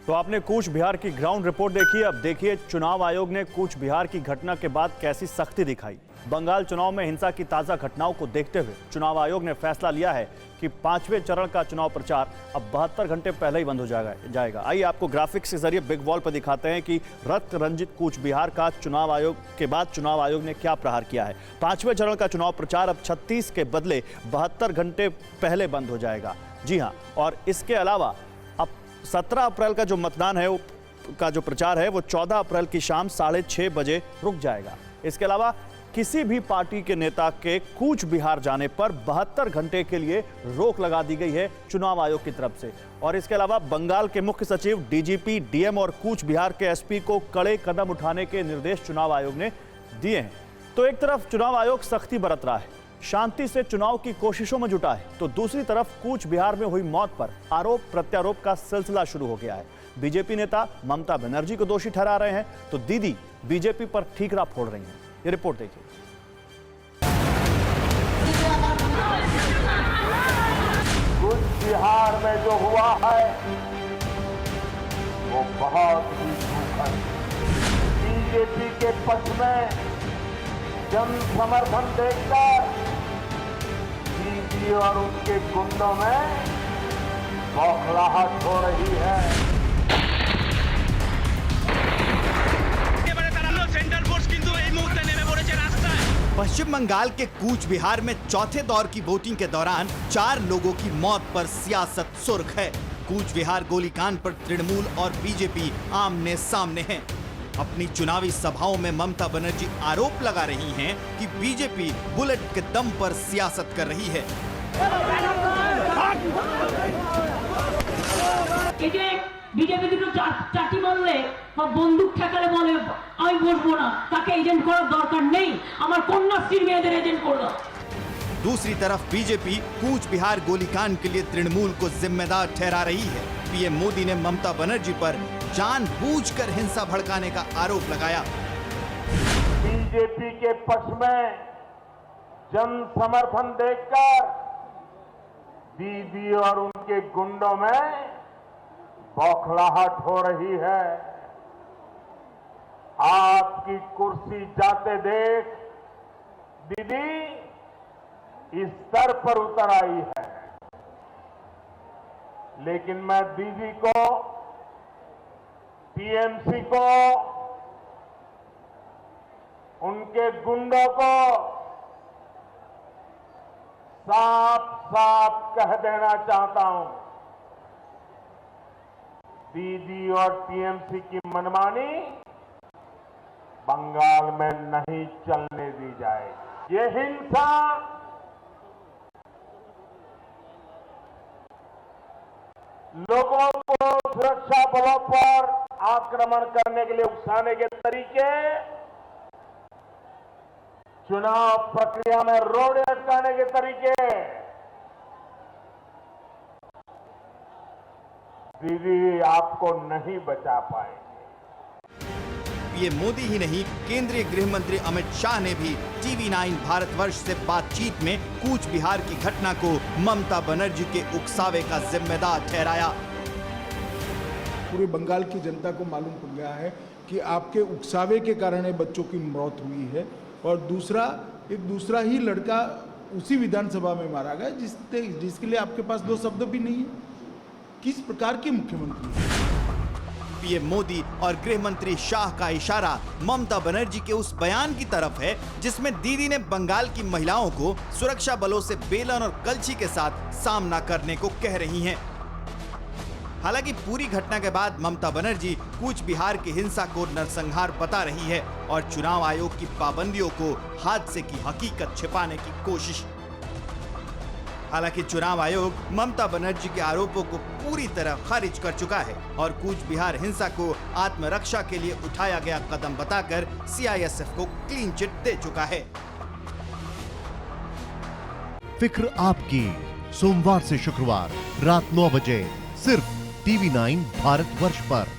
तो आपने कूच बिहार की ग्राउंड रिपोर्ट देखी। अब देखिए चुनाव आयोग ने कूच बिहार की घटना के बाद कैसी सख्ती दिखाई। बंगाल चुनाव में हिंसा की ताजा घटनाओं को देखते हुए चुनाव आयोग ने फैसला लिया है कि 5वें चरण का चुनाव प्रचार अब 72 घंटे पहले ही बंद हो जाएगा। आइए आपको ग्राफिक्स के जरिए बिग वॉल पर दिखाते हैं कि रक्त रंजित कूच बिहार का चुनाव आयोग के बाद चुनाव आयोग ने क्या प्रहार किया है। 5वें चरण का चुनाव प्रचार अब 36 के बदले 72 घंटे पहले बंद हो जाएगा। जी हाँ, और इसके अलावा अब 17 अप्रैल का जो मतदान है का जो प्रचार है वो 14 अप्रैल की शाम 6:30 बजे रुक जाएगा। इसके अलावा किसी भी पार्टी के नेता के कूच बिहार जाने पर 72 घंटे के लिए रोक लगा दी गई है चुनाव आयोग की तरफ से। और इसके अलावा बंगाल के मुख्य सचिव, डीजीपी, डीएम और कूच बिहार के एसपी को कड़े कदम उठाने के निर्देश चुनाव आयोग ने दिए हैं। तो एक तरफ चुनाव आयोग सख्ती बरत रहा है, शांति से चुनाव की कोशिशों में जुटा है, तो दूसरी तरफ कूच बिहार में हुई मौत पर आरोप प्रत्यारोप का सिलसिला शुरू हो गया है। बीजेपी नेता ममता बनर्जी को दोषी ठहरा रहे हैं तो दीदी बीजेपी पर ठीकरा फोड़ रही हैं। ये रिपोर्ट देखिए। कूच बिहार में जो हुआ है वो बहुत ही दुखद। बीजेपी के पक्ष में जन समर्थन देखकर दीदी और उनके गुंडों में बौखलाहट हो रही है। पश्चिम बंगाल के कूच बिहार में चौथे दौर की वोटिंग के दौरान 4 लोगों की मौत पर सियासत सुर्ख है। कूच बिहार गोलीकांड पर तृणमूल और बीजेपी आमने सामने हैं। अपनी चुनावी सभाओं में ममता बनर्जी आरोप लगा रही हैं कि बीजेपी बुलेट के दम पर सियासत कर रही है। বিজেপি দুটো চাটি বললে বা বন্দুক ঠেকালে বলে আমি বসবো না, তাকে এজেন্ট করার দরকার নেই, আমার কন্যাশ্রীর মেয়েদের एजेंट করলো। दूसरी तरफ बीजेपी कूच बिहार गोलीकांड के लिए तृणमूल को जिम्मेदार ठहरा रही है। पीएम मोदी ने ममता बनर्जी पर जानबूझकर हिंसा भड़काने का आरोप लगाया। बीजेपी के पक्ष में जन समर्थन देखकर दीदी और उनके गुंडों में बौखलाहट हो रही है। आपकी कुर्सी जाते देख दीदी इस स्तर पर उतर आई है, लेकिन मैं दीदी को, टीएमसी को, उनके गुंडों को साफ साफ कह देना चाहता हूं, दीदी और टीएमसी की मनमानी बंगाल में नहीं चलने दी जाएगी। ये हिंसा लोगों को सुरक्षा बलों पर आक्रमण करने के लिए उकसाने के तरीके, चुनाव प्रक्रिया में रोड़े अटकाने के तरीके दीदी आपको नहीं बचा पाएंगे। पीएम मोदी ही नहीं, केंद्रीय गृह मंत्री अमित शाह ने भी TV9 भारतवर्ष से बातचीत में कूच बिहार की घटना को ममता बनर्जी के उकसावे का जिम्मेदार ठहराया। पूरे बंगाल की जनता को मालूम पड़ गया है कि आपके उकसावे के कारण बच्चों की मौत हुई है, और एक दूसरा ही लड़का उसी विधानसभा में मारा गया जिसके लिए आपके पास 2 शब्द भी नहीं है। किस प्रकार के मुख्यमंत्री? पीएम मोदी और गृह मंत्री शाह का इशारा ममता बनर्जी के उस बयान की तरफ है जिसमें दीदी ने बंगाल की महिलाओं को सुरक्षा बलों से बेलन और कलछी के साथ सामना करने को कह रही हैं। हालांकि पूरी घटना के बाद ममता बनर्जी कूच बिहार की हिंसा को नरसंहार बता रही है और चुनाव आयोग की पाबंदियों को हादसे की हकीकत छिपाने की कोशिश। हालांकि चुनाव आयोग ममता बनर्जी के आरोपों को पूरी तरह खारिज कर चुका है और कूच बिहार हिंसा को आत्मरक्षा के लिए उठाया गया कदम बताकर CISF को क्लीन चिट दे चुका है। फिक्र आपकी, सोमवार से शुक्रवार रात 9 बजे सिर्फ TV9 भारतवर्ष पर।